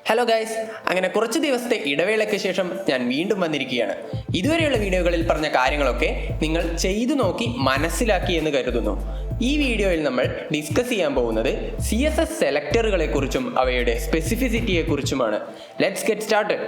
Hello guys, അങ്ങനെ കുറച്ച് ദിവസത്തെ ഇടവേളയ്ക്ക് ശേഷം ഞാൻ വീണ്ടും വന്നിരിക്കുകയാണ്. ഇതുവരെയുള്ള വീഡിയോകളിൽ പറഞ്ഞ കാര്യങ്ങളൊക്കെ നിങ്ങൾ ചെയ്തു നോക്കി മനസ്സിലാക്കി എന്ന് കരുതുന്നു. ഈ വീഡിയോയിൽ നമ്മൾ ഡിസ്കസ് ചെയ്യാൻ പോകുന്നത് CSS സെലക്ടറുകളെ കുറിച്ചും അവയുടെ സ്പെസിഫിസിറ്റിയെ കുറിച്ചുമാണ്. Let's get started.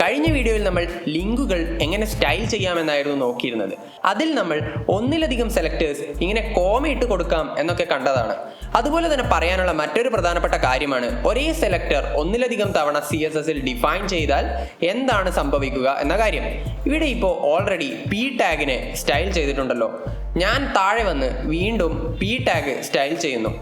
കഴിഞ്ഞ വീഡിയോയിൽ നമ്മൾ ലിങ്കുകൾ എങ്ങനെ സ്റ്റൈൽ ചെയ്യാമെന്നായിരുന്നു നോക്കിയിരുന്നത്. അതിൽ നമ്മൾ ഒന്നിലധികം സെലക്ടേഴ്സ് ഇങ്ങനെ കോമ ഇട്ട് കൊടുക്കാം എന്നൊക്കെ കണ്ടതാണ്. അതുപോലെ തന്നെ പറയാനുള്ള മറ്റൊരു പ്രധാനപ്പെട്ട കാര്യമാണ് ഒരേ സെലക്ടർ ഒന്നിലധികം തവണ CSSൽ ഡിഫൈൻ ചെയ്താൽ എന്താണ് സംഭവിക്കുക എന്ന കാര്യം. ഇവിടെ ഇപ്പോൾ ഓൾറെഡി P ടാഗിനെ സ്റ്റൈൽ ചെയ്തിട്ടുണ്ടല്ലോ. ഞാൻ താഴെ വന്ന് വീണ്ടും P ടാഗ് സ്റ്റൈൽ ചെയ്യുന്നു.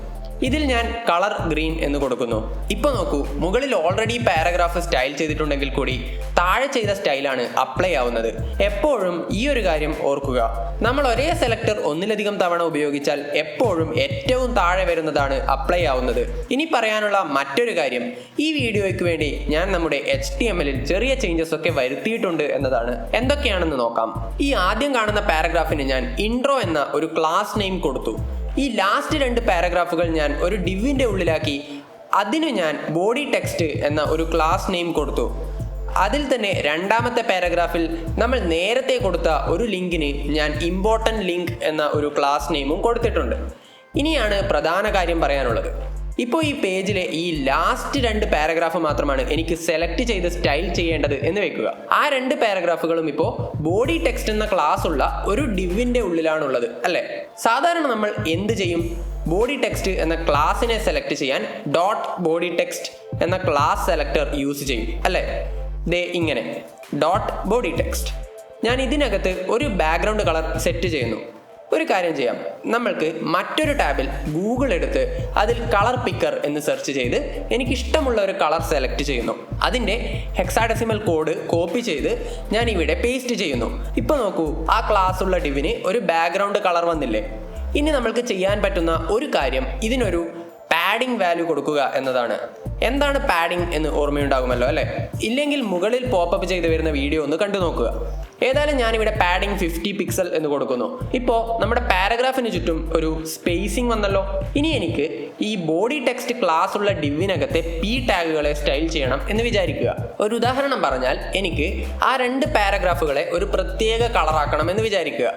ഇതിൽ ഞാൻ കളർ ഗ്രീൻ എന്ന് കൊടുക്കുന്നു. ഇപ്പോൾ നോക്കൂ, മുകളിൽ ഓൾറെഡി പാരഗ്രാഫ് സ്റ്റൈൽ ചെയ്തിട്ടുണ്ടെങ്കിൽ കൂടി താഴെ ചെയ്ത സ്റ്റൈലാണ് അപ്ലൈ ആവുന്നത്. എപ്പോഴും ഈ ഒരു കാര്യം ഓർക്കുക, നമ്മൾ ഒരേ സെലക്ടർ ഒന്നിലധികം തവണ ഉപയോഗിച്ചാൽ എപ്പോഴും ഏറ്റവും താഴെ വരുന്നതാണ് അപ്ലൈ ആവുന്നത്. ഇനി പറയാനുള്ള മറ്റൊരു കാര്യം, ഈ വീഡിയോയ്ക്ക് വേണ്ടി ഞാൻ നമ്മുടെ HTMLൽ ചെറിയ ചേഞ്ചസ് ഒക്കെ വരുത്തിയിട്ടുണ്ട് എന്നതാണ്. എന്തൊക്കെയാണെന്ന് നോക്കാം. ഈ ആദ്യം കാണുന്ന പാരഗ്രാഫിന് ഞാൻ ഇൻട്രോ എന്ന ഒരു ക്ലാസ് നെയിം കൊടുത്തു. ഈ ലാസ്റ്റ് 2 പാരഗ്രാഫുകൾ ഞാൻ ഒരു ഡിവിൻ്റെ ഉള്ളിലാക്കി അതിന് ഞാൻ ബോഡി ടെക്സ്റ്റ് എന്ന ഒരു ക്ലാസ് നെയിം കൊടുത്തു. അതിൽ തന്നെ രണ്ടാമത്തെ പാരഗ്രാഫിൽ നമ്മൾ നേരത്തെ കൊടുത്ത ഒരു ലിങ്കിന് ഞാൻ ഇമ്പോർട്ടൻറ്റ് ലിങ്ക് എന്ന ഒരു ക്ലാസ് നെയിമും കൊടുത്തിട്ടുണ്ട്. ഇനിയാണ് പ്രധാന കാര്യം പറയാനുള്ളത്. ഇപ്പോൾ ഈ പേജിലെ ഈ ലാസ്റ്റ് 2 പാരഗ്രാഫ് മാത്രമാണ് എനിക്ക് സെലക്ട് ചെയ്ത് സ്റ്റൈൽ ചെയ്യേണ്ടത് എന്ന് വെക്കുക. ആ 2 പാരഗ്രാഫുകളും ഇപ്പോൾ ബോഡി ടെക്സ്റ്റ് എന്ന ക്ലാസ് ഉള്ള ഒരു ഡിവിൻ്റെ ഉള്ളിലാണുള്ളത് അല്ലേ? സാധാരണ നമ്മൾ എന്ത് ചെയ്യും? ബോഡി ടെക്സ്റ്റ് എന്ന ക്ലാസ്സിനെ സെലക്ട് ചെയ്യാൻ ഡോട്ട് ബോഡി ടെക്സ്റ്റ് എന്ന ക്ലാസ് സെലക്ടർ യൂസ് ചെയ്യും അല്ലേ? ദേ ഇങ്ങനെ ഡോട്ട് ബോഡി ടെക്സ്റ്റ്. ഞാൻ ഇതിനകത്ത് ഒരു ബാക്ക്ഗ്രൗണ്ട് കളർ സെറ്റ് ചെയ്യുന്നു. ഒരു കാര്യം ചെയ്യാം, നമ്മൾക്ക് മറ്റൊരു ടാബിൽ ഗൂഗിൾ എടുത്ത് അതിൽ കളർ പിക്കർ എന്ന് സെർച്ച് ചെയ്ത് എനിക്കിഷ്ടമുള്ള ഒരു കളർ സെലക്ട് ചെയ്യുന്നു. അതിൻ്റെ ഹെക്സാഡെസിമൽ കോഡ് കോപ്പി ചെയ്ത് ഞാൻ ഇവിടെ പേസ്റ്റ് ചെയ്യുന്നു. ഇപ്പോൾ നോക്കൂ, ആ ക്ലാസ് ഉള്ള ഡിവിന് ഒരു ബാക്ക്ഗ്രൗണ്ട് കളർ വന്നില്ലേ? ഇനി നമ്മൾക്ക് ചെയ്യാൻ പറ്റുന്ന ഒരു കാര്യം ഇതിനൊരു പാഡിംഗ് വാല്യൂ കൊടുക്കുക എന്നതാണ്. എന്താണ് പാഡിംഗ് എന്ന് ഓർമ്മയുണ്ടാകുമല്ലോ അല്ലേ? ഇല്ലെങ്കിൽ മുകളിൽ പോപ്പപ്പ് ചെയ്ത് വരുന്ന വീഡിയോ ഒന്ന് കണ്ടു നോക്കുക. ഏതായാലും ഞാനിവിടെ പാഡിംഗ് 50 പിക്സൽ എന്ന് കൊടുക്കുന്നു. ഇപ്പോൾ നമ്മുടെ പാരഗ്രാഫിന് ചുറ്റും ഒരു സ്പേസിംഗ് വന്നല്ലോ. ഇനി എനിക്ക് ഈ ബോഡി ടെക്സ്റ്റ് ക്ലാസ് ഉള്ള ഡിവിനകത്തെ P ടാഗുകളെ സ്റ്റൈൽ ചെയ്യണം എന്ന് വിചാരിക്കുക. ഒരു ഉദാഹരണം പറഞ്ഞാൽ, എനിക്ക് ആ 2 പാരഗ്രാഫുകളെ ഒരു പ്രത്യേക കളറാക്കണം എന്ന് വിചാരിക്കുക.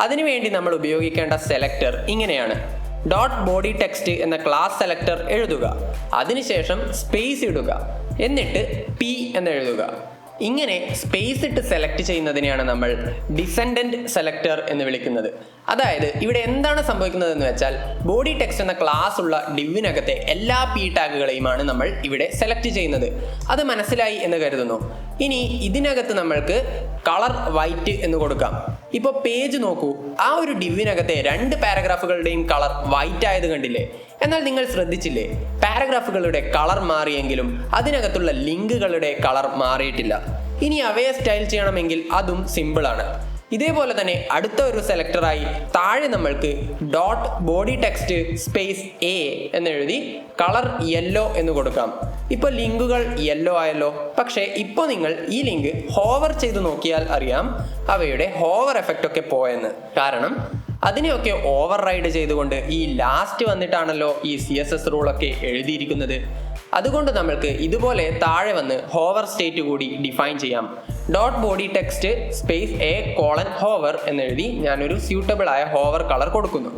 അതിനുവേണ്ടി നമ്മൾ ഉപയോഗിക്കേണ്ട സെലക്ടർ ഇങ്ങനെയാണ്. ഡോട്ട് ബോഡി ടെക്സ്റ്റ് എന്ന ക്ലാസ് സെലക്ടർ എഴുതുക, അതിനുശേഷം സ്പേസ് ഇടുക, എന്നിട്ട് P എന്ന് എഴുതുക. ഇങ്ങനെ സ്പേസ് ഇട്ട് സെലക്ട് ചെയ്യുന്നതിനെയാണ് നമ്മൾ ഡിസെൻഡന്റ് സെലക്ടർ എന്ന് വിളിക്കുന്നത്. അതായത് ഇവിടെ എന്താണ് സംഭവിക്കുന്നതെന്ന് വെച്ചാൽ, ബോഡി ടെക്സ്റ്റ് എന്ന ക്ലാസ് ഉള്ള ഡിവിനകത്തെ എല്ലാ P ടാഗുകളെയുമാണ് നമ്മൾ ഇവിടെ സെലക്ട് ചെയ്യുന്നത്. അത് മനസ്സിലായി എന്ന് കരുതുന്നു. ഇനി ഇതിനകത്ത് നമ്മൾക്ക് കളർ വൈറ്റ് എന്ന് കൊടുക്കാം. ഇപ്പോൾ പേജ് നോക്കൂ, ആ ഒരു ഡിവിനകത്തെ 2 പാരഗ്രാഫുകളുടെയും കളർ വൈറ്റ് ആയത് കണ്ടില്ലേ? എന്നാൽ നിങ്ങൾ ശ്രദ്ധിച്ചില്ലേ, പാരഗ്രാഫുകളുടെ കളർ മാറിയെങ്കിലും അതിനകത്തുള്ള ലിങ്കുകളുടെ കളർ മാറിയിട്ടില്ല. ഇനി അവയെ സ്റ്റൈൽ ചെയ്യണമെങ്കിൽ അതും സിമ്പിളാണ്. ഇതേപോലെ തന്നെ അടുത്ത ഒരു സെലക്ടറായി താഴെ നമ്മൾക്ക് dot body text space A എന്നെഴുതി കളർ യെല്ലോ എന്ന് കൊടുക്കാം. ഇപ്പോൾ ലിങ്കുകൾ യെല്ലോ ആയല്ലോ. പക്ഷേ ഇപ്പോൾ നിങ്ങൾ ഈ ലിങ്ക് ഹോവർ ചെയ്ത് നോക്കിയാൽ അറിയാം അവയുടെ ഹോവർ എഫക്റ്റ് ഒക്കെ പോയെന്ന്. കാരണം അതിനെയൊക്കെ ഓവർ റൈഡ് ചെയ്തുകൊണ്ട് ഈ ലാസ്റ്റ് വന്നിട്ടാണല്ലോ ഈ CSS റൂളൊക്കെ എഴുതിയിരിക്കുന്നത്. അതുകൊണ്ട് നമ്മൾക്ക് ഇതുപോലെ താഴെ വന്ന് ഹോവർ സ്റ്റേറ്റ് കൂടി ഡിഫൈൻ ചെയ്യാം. Dot body text space A hover എന്നെഴുതി ഞാനൊരു സ്യൂട്ടബിൾ ആയ ഹോവർ കളർ കൊടുക്കുന്നു.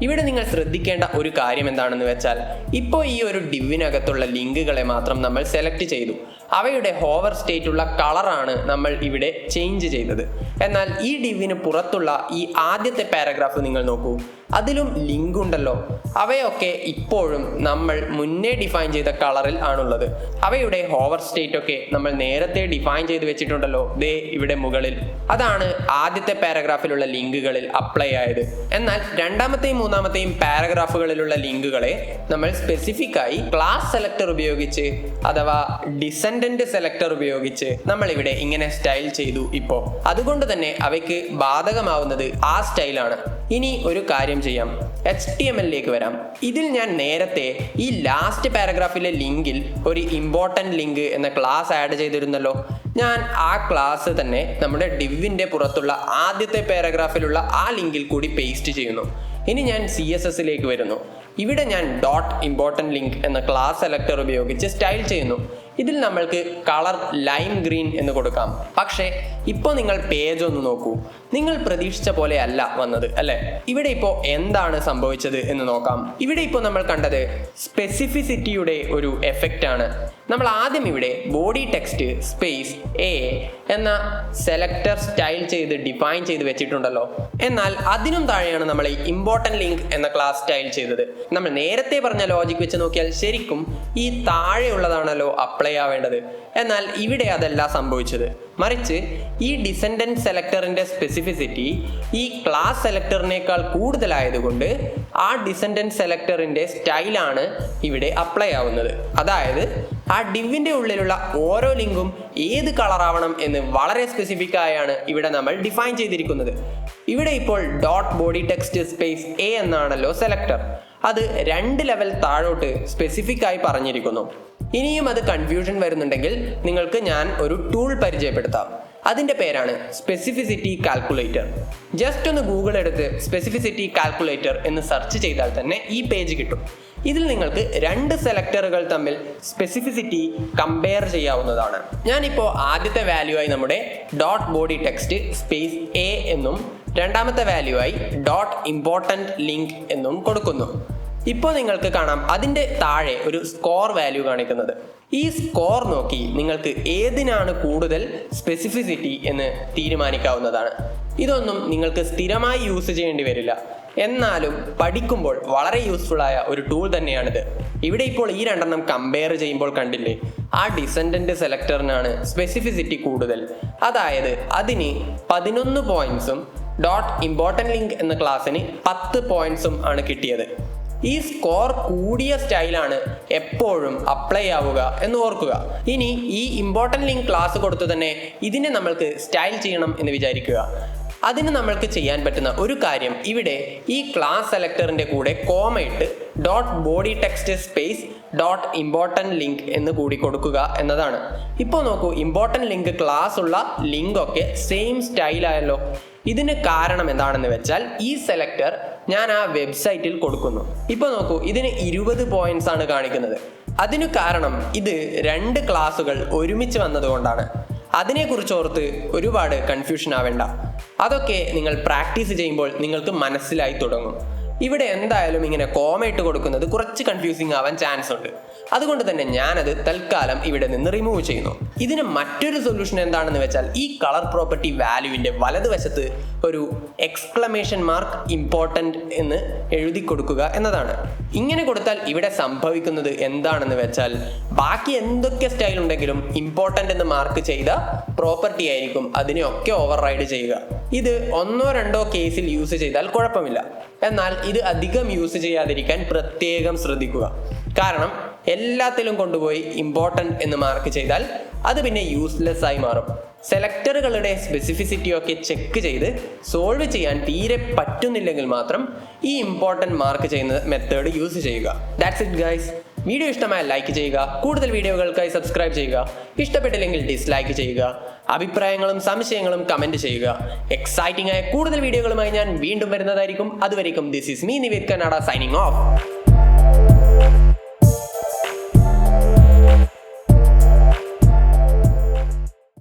ഇവിടെ നിങ്ങൾ ശ്രദ്ധിക്കേണ്ട ഒരു കാര്യം എന്താണെന്ന് വെച്ചാൽ, ഇപ്പോൾ ഈ ഒരു ഡിവിനകത്തുള്ള ലിങ്കുകളെ മാത്രം നമ്മൾ സെലക്ട് ചെയ്തു. അവയുടെ ഹോവർ സ്റ്റേറ്റുള്ള കളറാണ് നമ്മൾ ഇവിടെ ചേഞ്ച് ചെയ്തത്. എന്നാൽ ഈ ഡിവിന് പുറത്തുള്ള ഈ ആദ്യത്തെ പാരഗ്രാഫ് നിങ്ങൾ നോക്കൂ, അതിലും ലിങ്ക് ഉണ്ടല്ലോ. അവയൊക്കെ ഇപ്പോഴും നമ്മൾ മുന്നേ ഡിഫൈൻ ചെയ്ത കളറിൽ ആണുള്ളത്. അവയുടെ ഹോവർ സ്റ്റേറ്റ് ഒക്കെ നമ്മൾ നേരത്തെ ഡിഫൈൻ ചെയ്ത് വെച്ചിട്ടുണ്ടല്ലോ, ദേ ഇവിടെ മുകളിൽ. അതാണ് ആദ്യത്തെ പാരഗ്രാഫിലുള്ള ലിങ്കുകളിൽ അപ്ലൈ ആയത്. എന്നാൽ രണ്ടാമത്തെയും മൂന്നാമത്തെയും പാരഗ്രാഫുകളിലുള്ള ലിങ്കുകളെ നമ്മൾ സ്പെസിഫിക് ആയി ക്ലാസ് സെലക്ടർ ഉപയോഗിച്ച് അഥവാ ഡിസെൻഡന്റ് സെലക്ടർ ഉപയോഗിച്ച് നമ്മൾ ഇവിടെ ഇങ്ങനെ സ്റ്റൈൽ ചെയ്തു. ഇപ്പോൾ അതുകൊണ്ട് തന്നെ അവയ്ക്ക് ബാധകമാവുന്നത് ആ സ്റ്റൈലാണ്. ഇനി ഒരു കാര്യം ചെയ്യാം, HTMLലേക്ക് വരാം. ഇതിൽ ഞാൻ നേരത്തെ ഈ ലാസ്റ്റ് പാരഗ്രാഫിലെ ലിങ്കിൽ ഒരു ഇമ്പോർട്ടൻറ്റ് ലിങ്ക് എന്ന ക്ലാസ് ആഡ് ചെയ്തിരുന്നല്ലോ. ഞാൻ ആ ക്ലാസ് തന്നെ നമ്മുടെ ഡിവിൻ്റെ പുറത്തുള്ള ആദ്യത്തെ പാരഗ്രാഫിലുള്ള ആ ലിങ്കിൽ കൂടി പേസ്റ്റ് ചെയ്യുന്നു. ഇനി ഞാൻ CSSലേക്ക് വരുന്നു. ഇവിടെ ഞാൻ ഡോട്ട് ഇമ്പോർട്ടൻറ്റ് ലിങ്ക് എന്ന ക്ലാസ് സെലക്ടർ ഉപയോഗിച്ച് സ്റ്റൈൽ ചെയ്യുന്നു. ഇതിൽ നമ്മൾക്ക് കളർ ലൈം ഗ്രീൻ എന്ന് കൊടുക്കാം. പക്ഷേ ഇപ്പോൾ നിങ്ങൾ പേജ് ഒന്ന് നോക്കൂ. നിങ്ങൾ പ്രതീക്ഷിച്ച പോലെ അല്ല വന്നത് അല്ലേ? ഇവിടെ ഇപ്പോൾ എന്താണ് സംഭവിച്ചത് എന്ന് നോക്കാം. ഇവിടെ ഇപ്പോൾ നമ്മൾ കണ്ടത് സ്പെസിഫിസിറ്റിയുടെ ഒരു എഫക്റ്റ് ആണ്. നമ്മൾ ആദ്യം ഇവിടെ ബോഡി ടെക്സ്റ്റ് സ്പേസ് എ എന്ന സെലക്ടർ സ്റ്റൈൽ ചെയ്ത് ഡിഫൈൻ ചെയ്ത് വെച്ചിട്ടുണ്ടല്ലോ. എന്നാൽ അതിനും താഴെയാണ് നമ്മൾ ഈ ഇമ്പോർട്ടൻറ്റ് ലിങ്ക് എന്ന ക്ലാസ് സ്റ്റൈൽ ചെയ്തത്. നമ്മൾ നേരത്തെ പറഞ്ഞ ലോജിക് വെച്ച് നോക്കിയാൽ ശരിക്കും ഈ താഴെയുള്ളതാണല്ലോ അപ്ലൈ ആവേണ്ടത്. എന്നാൽ ഇവിടെ അതല്ല സംഭവിച്ചത്. മറിച്ച് ഈ ഡിസെൻഡന്റ് സെലക്ടറിന്റെ സ്പെസിഫിസിറ്റി ഈ ക്ലാസ് സെലക്ടറിനേക്കാൾ കൂടുതലായതുകൊണ്ട് ആ ഡിസെൻഡന്റ് സെലക്ടറിന്റെ സ്റ്റൈലാണ് ഇവിടെ അപ്ലൈ ആവുന്നത്. അതായത് ആ ഡിവിന്റെ ഉള്ളിലുള്ള ഓരോ ലിങ്കും ഏത് കളർ ആവണം എന്ന് വളരെ സ്പെസിഫിക് ആയാണ് ഇവിടെ നമ്മൾ ഡിഫൈൻ ചെയ്തിരിക്കുന്നത്. ഇവിടെ ഇപ്പോൾ dot body text space A എന്നാണല്ലോ സെലക്ടർ. അത് 2 ലെവൽ താഴോട്ട് സ്പെസിഫിക് ആയി പറഞ്ഞിരിക്കുന്നു. ഇനിയും അത് കൺഫ്യൂഷൻ വരുന്നുണ്ടെങ്കിൽ നിങ്ങൾക്ക് ഞാൻ ഒരു ടൂൾ പരിചയപ്പെടുത്താം. അതിൻ്റെ പേരാണ് സ്പെസിഫിസിറ്റി കാൽക്കുലേറ്റർ. ജസ്റ്റ് ഒന്ന് ഗൂഗിൾ എടുത്ത് സ്പെസിഫിസിറ്റി കാൽക്കുലേറ്റർ എന്ന് സെർച്ച് ചെയ്താൽ തന്നെ ഈ പേജ് കിട്ടും. ഇതിൽ നിങ്ങൾക്ക് 2 സെലക്ടറുകൾ തമ്മിൽ സ്പെസിഫിസിറ്റി കമ്പയർ ചെയ്യാവുന്നതാണ്. ഞാനിപ്പോൾ ആദ്യത്തെ വാല്യൂ ആയി നമ്മുടെ dot body text space A എന്നും രണ്ടാമത്തെ വാല്യൂ ആയി ഡോട്ട് ഇമ്പോർട്ടൻറ്റ് ലിങ്ക് എന്നും കൊടുക്കുന്നു. ഇപ്പോൾ നിങ്ങൾക്ക് കാണാം അതിൻ്റെ താഴെ ഒരു സ്കോർ വാല്യൂ കാണിക്കുന്നത്. ഈ സ്കോർ നോക്കി നിങ്ങൾക്ക് ഏതിനാണ് കൂടുതൽ സ്പെസിഫിസിറ്റി എന്ന് തീരുമാനിക്കാവുന്നതാണ്. ഇതൊന്നും നിങ്ങൾക്ക് സ്ഥിരമായി യൂസ് ചെയ്യേണ്ടി വരില്ല. എന്നാലും പഠിക്കുമ്പോൾ വളരെ യൂസ്ഫുൾ ആയ ഒരു ടൂൾ തന്നെയാണിത്. ഇവിടെ ഇപ്പോൾ ഈ 2 കമ്പയർ ചെയ്യുമ്പോൾ കണ്ടില്ലേ, ആ ഡിസെൻഡന്റ് സെലക്ടറിനാണ് സ്പെസിഫിസിറ്റി കൂടുതൽ. അതായത് അതിന് 11 പോയിന്റ്സും ഡോട്ട് ഇമ്പോർട്ടൻറ്റ് ലിങ്ക് എന്ന ക്ലാസ്സിന് 10 പോയിന്റ്സും ആണ് കിട്ടിയത്. ഈ സ്കോർ കൂടിയ സ്റ്റൈലാണ് എപ്പോഴും അപ്ലൈ ആവുക എന്ന് ഓർക്കുക. ഇനി ഈ ഇമ്പോർട്ടൻറ്റ് ലിങ്ക് ക്ലാസ് കൊടുത്തു തന്നെ ഇതിനെ നമ്മൾക്ക് സ്റ്റൈൽ ചെയ്യണം എന്ന് വിചാരിക്കുക. അതിന് നമ്മൾക്ക് ചെയ്യാൻ പറ്റുന്ന ഒരു കാര്യം ഇവിടെ ഈ ക്ലാസ് സെലക്ടറിൻ്റെ കൂടെ കോമ ഇട്ട് dot body text space dot important link എന്ന് കൂടി കൊടുക്കുക എന്നതാണ്. ഇപ്പോൾ നോക്കൂ, ഇമ്പോർട്ടൻറ്റ് ലിങ്ക് ക്ലാസ് ഉള്ള ലിങ്ക് ഒക്കെ സെയിം സ്റ്റൈലായല്ലോ. ഇതിന് കാരണം എന്താണെന്ന് വെച്ചാൽ ഈ സെലക്ടർ ഞാൻ ആ വെബ്സൈറ്റിൽ കൊടുക്കുന്നു. ഇപ്പോൾ നോക്കൂ, ഇതിന് 20 പോയിന്റ്സ് ആണ് കാണിക്കുന്നത്. അതിനു കാരണം ഇത് 2 ക്ലാസുകൾ ഒരുമിച്ച് വന്നതുകൊണ്ടാണ്. അതിനെക്കുറിച്ച് ഓർത്ത് ഒരുപാട് കൺഫ്യൂഷൻ ആവേണ്ട. അതൊക്കെ നിങ്ങൾ പ്രാക്ടീസ് ചെയ്യുമ്പോൾ നിങ്ങൾക്ക് മനസ്സിലായി തുടങ്ങും. ഇവിടെ എന്തായാലും ഇങ്ങനെ കോമ ഇട്ട് കൊടുക്കുന്നത് കുറച്ച് കൺഫ്യൂസിങ് ആവാൻ ചാൻസ് ഉണ്ട്. അതുകൊണ്ട് തന്നെ ഞാനത് തൽക്കാലം ഇവിടെ നിന്ന് റിമൂവ് ചെയ്യുന്നു. ഇതിന് മറ്റൊരു സൊല്യൂഷൻ എന്താണെന്ന് വെച്ചാൽ ഈ കളർ പ്രോപ്പർട്ടി വാല്യൂവിൻ്റെ വലതുവശത്ത് ഒരു എക്സ്ക്ലമേഷൻ മാർക്ക് ഇമ്പോർട്ടൻറ്റ് എന്ന് എഴുതി കൊടുക്കുക എന്നതാണ്. ഇങ്ങനെ കൊടുത്താൽ ഇവിടെ സംഭവിക്കുന്നത് എന്താണെന്ന് വെച്ചാൽ ബാക്കി എന്തൊക്കെ സ്റ്റൈൽ ഉണ്ടെങ്കിലും ഇമ്പോർട്ടൻ്റ് എന്ന് മാർക്ക് ചെയ്ത പ്രോപ്പർട്ടി ആയിരിക്കും അതിനെയൊക്കെ ഓവർ റൈഡ് ചെയ്യുക. ഇത് 1-2 കേസിൽ യൂസ് ചെയ്താൽ കുഴപ്പമില്ല. എന്നാൽ ഇത് അധികം യൂസ് ചെയ്യാതിരിക്കാൻ പ്രത്യേകം ശ്രദ്ധിക്കുക. കാരണം എല്ലാത്തിലും കൊണ്ടുപോയി ഇമ്പോർട്ടൻറ്റ് എന്ന് മാർക്ക് ചെയ്താൽ അത് പിന്നെ യൂസ്ലെസ് ആയി മാറും. സെലക്ടറുകളുടെ സ്പെസിഫിസിറ്റി ഒക്കെ ചെക്ക് ചെയ്ത് സോൾവ് ചെയ്യാൻ തീരെ പറ്റുന്നില്ലെങ്കിൽ മാത്രം ഈ ഇമ്പോർട്ടൻറ്റ് മാർക്ക് ചെയ്യുന്ന മെത്തേഡ് യൂസ് ചെയ്യുക. That's it guys. വീഡിയോ ഇഷ്ടമായ ലൈക്ക് ചെയ്യുക. കൂടുതൽ വീഡിയോകൾക്കായി സബ്സ്ക്രൈബ് ചെയ്യുക. ഇഷ്ടപ്പെട്ടില്ലെങ്കിൽ ഡിസ്ലൈക്ക് ചെയ്യുക. അഭിപ്രായങ്ങളും സംശയങ്ങളും കമൻറ്റ് ചെയ്യുക. എക്സൈറ്റിംഗ് ആയ കൂടുതൽ വീഡിയോകളുമായി ഞാൻ വീണ്ടും വരുന്നതായിരിക്കും. അതുവരെയും this is me Nived Kannada signing off.